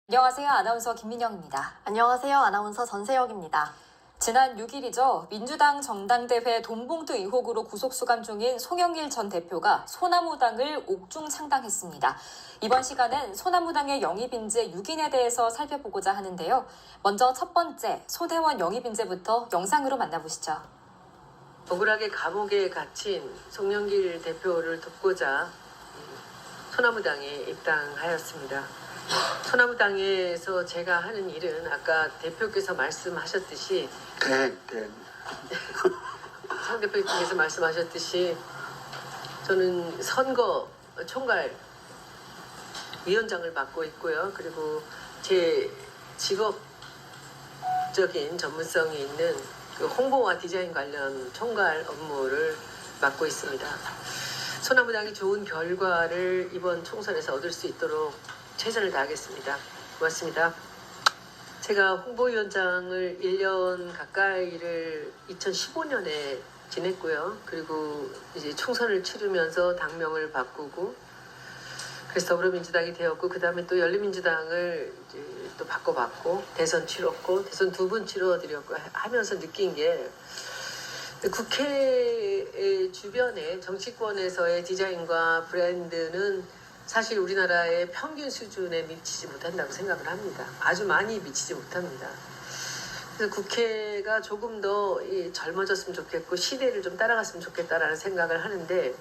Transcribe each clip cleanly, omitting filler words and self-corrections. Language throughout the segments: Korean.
안녕하세요. 아나운서 김민영입니다. 안녕하세요. 아나운서 전세혁입니다. 지난 6일이죠. 민주당 정당대회 돈봉투 의혹으로 구속수감 중인 송영길 전 대표가 소나무당을 옥중 창당했습니다. 이번 시간은 소나무당의 영입인재 6인에 대해서 살펴보고자 하는데요. 먼저 첫 번째, 손혜원 영입인재부터 영상으로 만나보시죠. 억울하게 감옥에 갇힌 송영길 대표를 돕고자 소나무당에 입당하였습니다. 소나무당에서 제가 하는 일은 아까 대표께서 말씀하셨듯이 상 대표님께서 말씀하셨듯이 저는 선거 총괄 위원장을 맡고 있고요. 그리고 제 직업적인 전문성이 있는 그 홍보와 디자인 관련 총괄 업무를 맡고 있습니다. 소나무당이 좋은 결과를 이번 총선에서 얻을 수 있도록 최선을 다하겠습니다. 고맙습니다. 제가 홍보위원장을 1년 가까이를 2015년에 지냈고요. 그리고 이제 총선을 치르면서 당명을 바꾸고 그래서 더불어민주당이 되었고 그 다음에 또 열린민주당을 이제 또 바꿔봤고 대선 치렀고 대선 2번 치러드렸고 하면서 느낀 게 국회 주변의 정치권에서의 디자인과 브랜드는 사실 우리나라의 평균 수준에 미치지 못한다고 생각을 합니다. 아주 많이 미치지 못합니다. 그래서 국회가 조금 더 젊어졌으면 좋겠고 시대를 좀 따라갔으면 좋겠다라는 생각을 하는데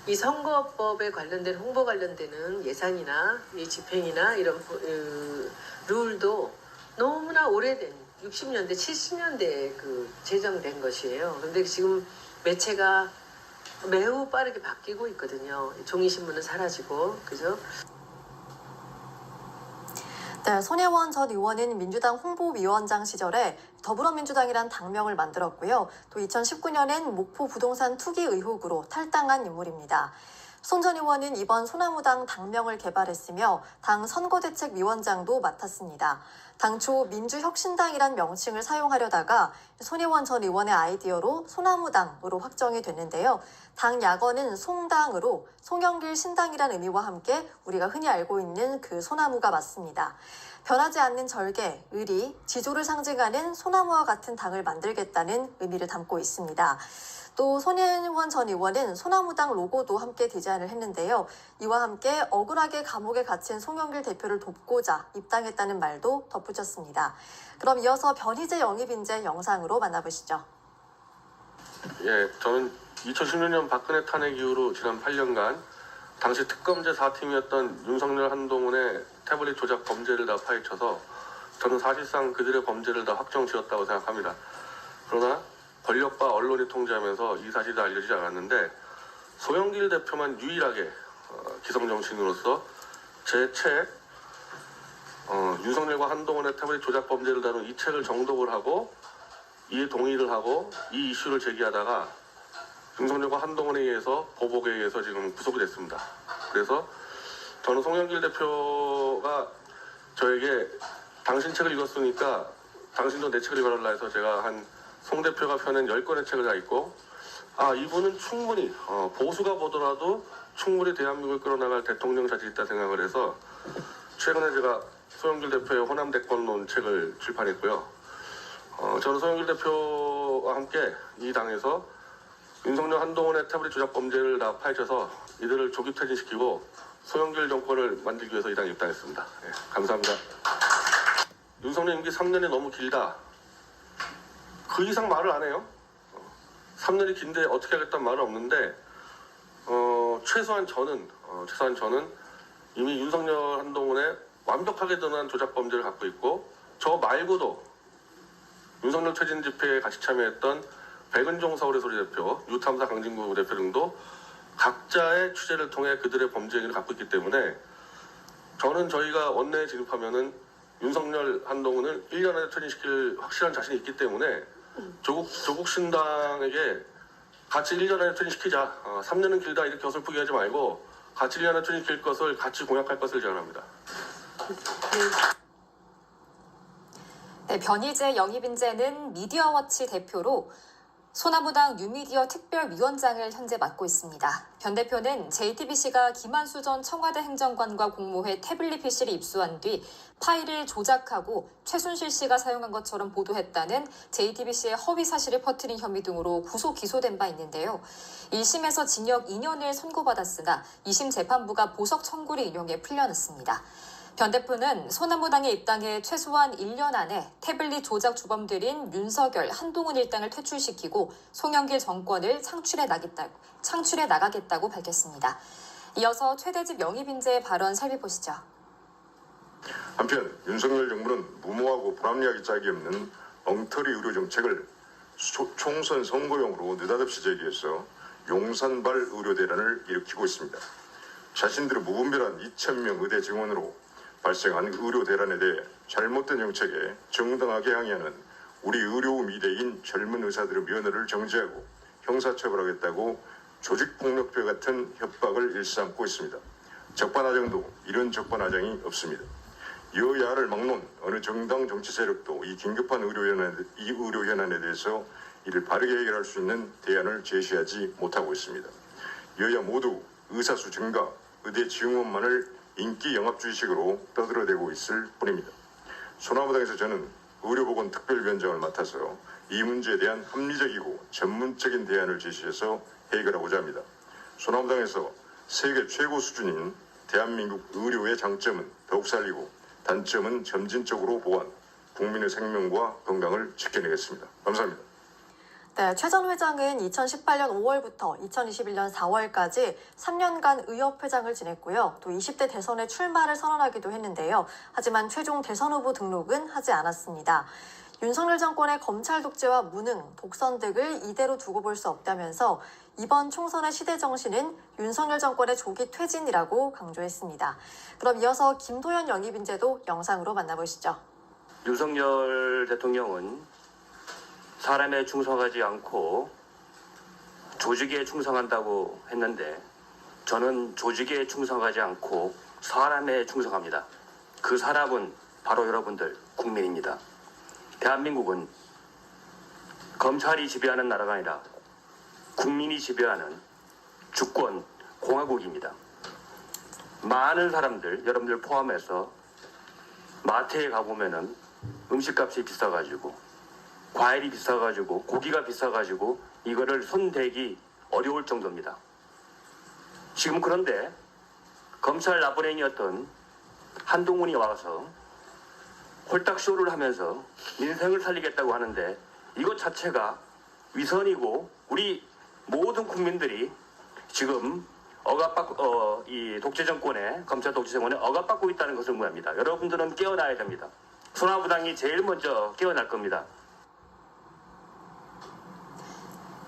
이 선거법에 관련된 홍보 관련되는 예산이나 이 집행이나 이런 룰도 너무나 오래된 60년대, 70년대에 제정된 것이에요. 그런데 지금 매체가 매우 빠르게 바뀌고 있거든요. 종이신문은 사라지고, 그죠? 네, 손혜원 전 의원은 민주당 홍보위원장 시절에 더불어민주당이란 당명을 만들었고요. 또 2019년엔 목포 부동산 투기 의혹으로 탈당한 인물입니다. 손 전 의원은 이번 소나무당 당명을 개발했으며 당 선거대책위원장도 맡았습니다. 당초 민주혁신당이란 명칭을 사용하려다가 손혜원 전 의원의 아이디어로 소나무당으로 확정이 됐는데요. 당 약어는 송당으로 송영길 신당이란 의미와 함께 우리가 흔히 알고 있는 그 소나무가 맞습니다. 변하지 않는 절개, 의리, 지조를 상징하는 소나무와 같은 당을 만들겠다는 의미를 담고 있습니다. 또 손혜원 전 의원은 소나무당 로고도 함께 디자인을 했는데요. 이와 함께 억울하게 감옥에 갇힌 송영길 대표를 돕고자 입당했다는 말도 덧붙였습니다. 그럼 이어서 변희재 영입인재 영상으로 만나보시죠. 예, 저는 2016년 박근혜 탄핵 이후로 지난 8년간 당시 특검제 4팀이었던 윤석열, 한동훈의 태블릿 조작 범죄를 다 파헤쳐서 저는 사실상 그들의 범죄를 다 확정지었다고 생각합니다. 그러나 권력과 언론이 통제하면서 이 사실이 다 알려지지 않았는데 송영길 대표만 유일하게 기성정치인으로서 제 책 윤석열과 한동훈의 태블릿 조작 범죄를 다룬 이 책을 정독을 하고 이에 동의를 하고 이 이슈를 제기하다가 윤석열과 한동훈에 의해서 보복에 의해서 지금 구속이 됐습니다. 그래서 저는 송영길 대표가 저에게 당신 책을 읽었으니까 당신도 내 책을 읽어달라 해서 제가 송 대표가 펴낸 10권의 책을 다 읽고 이분은 충분히 보수가 보더라도 충분히 대한민국을 끌어나갈 대통령 자질이 있다 생각을 해서 최근에 제가 송영길 대표의 호남대권론 책을 출판했고요. 저는 송영길 대표와 함께 이 당에서 윤석열, 한동훈의 태블릿 조작 범죄를 다 파헤쳐서 이들을 조기 퇴진시키고 송영길 정권을 만들기 위해서 이 당에 입당했습니다. 예, 감사합니다. 윤석열 임기 3년이 너무 길다. 그 이상 말을 안 해요. 3년이 긴데 어떻게 하겠다는 말은 없는데 최소한 저는 이미 윤석열, 한동훈의 완벽하게 드러난 조작 범죄를 갖고 있고 저 말고도 윤석열 퇴진 집회에 같이 참여했던 백은종 서울의 소리 대표, 유탐사 강진구 대표 등도 각자의 취재를 통해 그들의 범죄 행위를 갖고 있기 때문에 저는 저희가 원내에 진입하면은 윤석열, 한동훈을 1년 안에 퇴진시킬 확실한 자신이 있기 때문에 조국 신당에게 같이 1년 안에 퇴진시키자. 3년은 길다 이렇게 어설프게 하지 말고 같이 1년 안에 퇴진시킬 것을 같이 공약할 것을 제안합니다. 네, 변희재 영입인재는 미디어워치 대표로 소나무당 뉴미디어 특별위원장을 현재 맡고 있습니다. 변 대표는 JTBC가 김한수 전 청와대 행정관과 공모해 태블릿 PC를 입수한 뒤 파일을 조작하고 최순실 씨가 사용한 것처럼 보도했다는 JTBC의 허위 사실을 퍼뜨린 혐의 등으로 구속 기소된 바 있는데요. 1심에서 징역 2년을 선고받았으나 2심 재판부가 보석 청구를 인용해 풀려났습니다. 변 대표는 소나무당에 입당해 최소한 1년 안에 태블릿 조작 주범들인 윤석열, 한동훈 일당을 퇴출시키고 송영길 정권을 창출해 나가겠다고 밝혔습니다. 이어서 최대집 영입인재의 발언 살펴보시죠. 한편 윤석열 정부는 무모하고 불합리하기 짝이 없는 엉터리 의료 정책을 총선 선거용으로 느닷없이 제기해서 용산발 의료 대란을 일으키고 있습니다. 자신들의 무분별한 2,000명 의대 증원으로 발생한 의료 대란에 대해 잘못된 정책에 정당하게 항의하는 우리 의료 미래인 젊은 의사들의 면허를 정지하고 형사처벌하겠다고 조직폭력배 같은 협박을 일삼고 있습니다. 적반하장도 이런 적반하장이 없습니다. 여야를 막론 어느 정당 정치 세력도 이 긴급한 의료 현안에 대해서 이를 바르게 해결할 수 있는 대안을 제시하지 못하고 있습니다. 여야 모두 의사수 증가, 의대 증원만을 인기 영합주의식으로 떠들어대고 있을 뿐입니다. 소나무당에서 저는 의료보건특별위원장을 맡아서 이 문제에 대한 합리적이고 전문적인 대안을 제시해서 해결하고자 합니다. 소나무당에서 세계 최고 수준인 대한민국 의료의 장점은 더욱 살리고 단점은 점진적으로 보완, 국민의 생명과 건강을 지켜내겠습니다. 감사합니다. 네, 최 전 회장은 2018년 5월부터 2021년 4월까지 3년간 의협회장을 지냈고요. 또 20대 대선에 출마를 선언하기도 했는데요. 하지만 최종 대선 후보 등록은 하지 않았습니다. 윤석열 정권의 검찰 독재와 무능, 독선 등을 이대로 두고 볼 수 없다면서 이번 총선의 시대 정신은 윤석열 정권의 조기 퇴진이라고 강조했습니다. 그럼 이어서 김도연 영입인재도 영상으로 만나보시죠. 윤석열 대통령은 사람에 충성하지 않고 조직에 충성한다고 했는데 저는 조직에 충성하지 않고 사람에 충성합니다. 그 사람은 바로 여러분들 국민입니다. 대한민국은 검찰이 지배하는 나라가 아니라 국민이 지배하는 주권 공화국입니다. 많은 사람들, 여러분들 포함해서 마트에 가보면은 음식값이 비싸가지고 과일이 비싸가지고 고기가 비싸가지고 이거를 손대기 어려울 정도입니다. 지금 그런데 검찰 나부랭이었던 한동훈이 와서 홀딱쇼를 하면서 민생을 살리겠다고 하는데 이것 자체가 위선이고 우리 모든 국민들이 지금 이 독재 정권에 검찰 독재 정권에 억압받고 있다는 것을 의미합니다. 여러분들은 깨어나야 됩니다. 소나무당이 제일 먼저 깨어날 겁니다.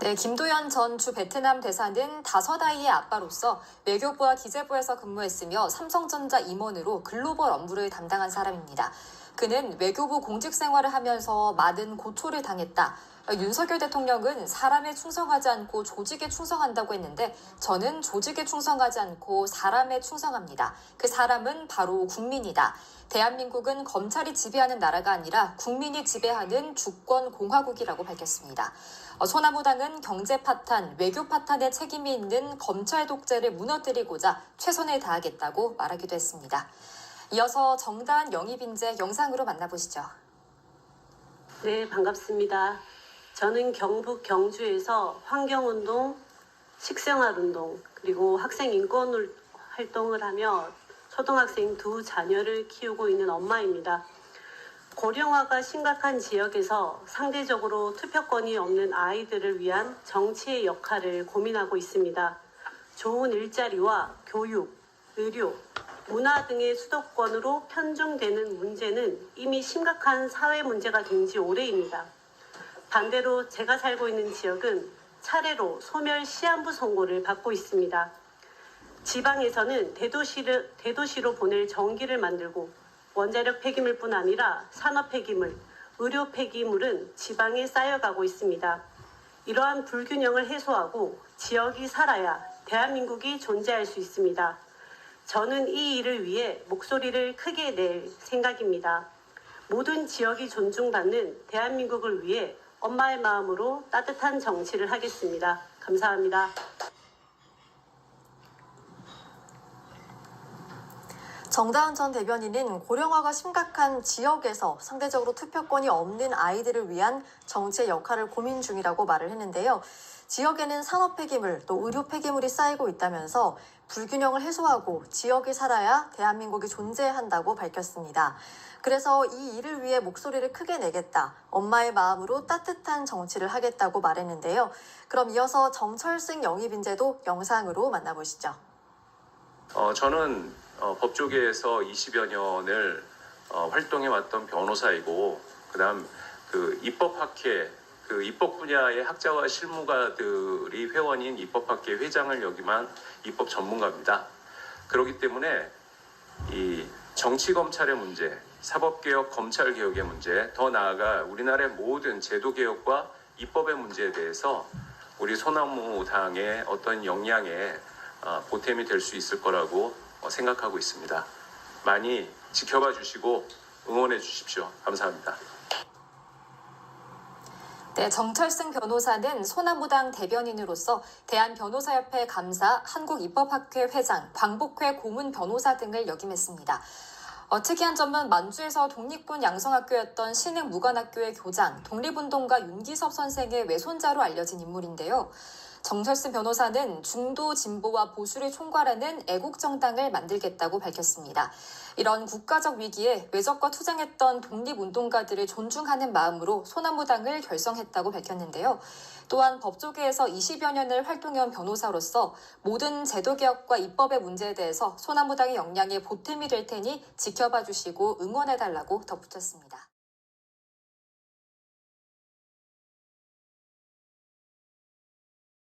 네, 김도연 전 주 베트남 대사는 5아이의 아빠로서 외교부와 기재부에서 근무했으며 삼성전자 임원으로 글로벌 업무를 담당한 사람입니다. 그는 외교부 공직 생활을 하면서 많은 고초를 당했다. 윤석열 대통령은 사람에 충성하지 않고 조직에 충성한다고 했는데 저는 조직에 충성하지 않고 사람에 충성합니다. 그 사람은 바로 국민이다. 대한민국은 검찰이 지배하는 나라가 아니라 국민이 지배하는 주권 공화국이라고 밝혔습니다. 소나무당은 경제 파탄, 외교 파탄에 책임이 있는 검찰 독재를 무너뜨리고자 최선을 다하겠다고 말하기도 했습니다. 이어서 정다은 영입인재 영상으로 만나보시죠. 네, 반갑습니다. 저는 경북 경주에서 환경운동, 식생활운동, 그리고 학생인권 활동을 하며 초등학생 2 자녀를 키우고 있는 엄마입니다. 고령화가 심각한 지역에서 상대적으로 투표권이 없는 아이들을 위한 정치의 역할을 고민하고 있습니다. 좋은 일자리와 교육, 의료, 문화 등의 수도권으로 편중되는 문제는 이미 심각한 사회 문제가 된 지 오래입니다. 반대로 제가 살고 있는 지역은 차례로 소멸 시한부 선고를 받고 있습니다. 지방에서는 대도시로 보낼 전기를 만들고 원자력 폐기물뿐 아니라 산업 폐기물, 의료 폐기물은 지방에 쌓여가고 있습니다. 이러한 불균형을 해소하고 지역이 살아야 대한민국이 존재할 수 있습니다. 저는 이 일을 위해 목소리를 크게 낼 생각입니다. 모든 지역이 존중받는 대한민국을 위해 엄마의 마음으로 따뜻한 정치를 하겠습니다. 감사합니다. 정다은 전 대변인은 고령화가 심각한 지역에서 상대적으로 투표권이 없는 아이들을 위한 정치의 역할을 고민 중이라고 말을 했는데요. 지역에는 산업 폐기물 또 의료 폐기물이 쌓이고 있다면서 불균형을 해소하고 지역이 살아야 대한민국이 존재한다고 밝혔습니다. 그래서 이 일을 위해 목소리를 크게 내겠다. 엄마의 마음으로 따뜻한 정치를 하겠다고 말했는데요. 그럼 이어서 정철승 영입인재도 영상으로 만나보시죠. 저는 법조계에서 20여 년을 활동해왔던 변호사이고, 그다음 그 입법학회, 그 입법 분야의 학자와 실무가들이 회원인 입법학회 회장을 역임한 입법 전문가입니다. 그렇기 때문에 이 정치검찰의 문제, 사법개혁, 검찰개혁의 문제, 더 나아가 우리나라의 모든 제도개혁과 입법의 문제에 대해서 우리 소나무당의 어떤 역량에 보탬이 될 수 있을 거라고 생각하고 있습니다. 많이 지켜봐 주시고 응원해 주십시오. 감사합니다. 네, 정철승 변호사는 소나무당 대변인으로서 대한변호사협회 감사, 한국입법학회 회장, 광복회 고문 변호사 등을 역임했습니다. 특이한 점은 만주에서 독립군 양성학교였던 신흥무관학교의 교장, 독립운동가 윤기섭 선생의 외손자로 알려진 인물인데요. 정철승 변호사는 중도 진보와 보수를 총괄하는 애국정당을 만들겠다고 밝혔습니다. 이런 국가적 위기에 외적과 투쟁했던 독립운동가들을 존중하는 마음으로 소나무당을 결성했다고 밝혔는데요. 또한 법조계에서 20여 년을 활동해온 변호사로서 모든 제도개혁과 입법의 문제에 대해서 소나무당의 역량에 보탬이 될 테니 지켜봐 주시고 응원해달라고 덧붙였습니다.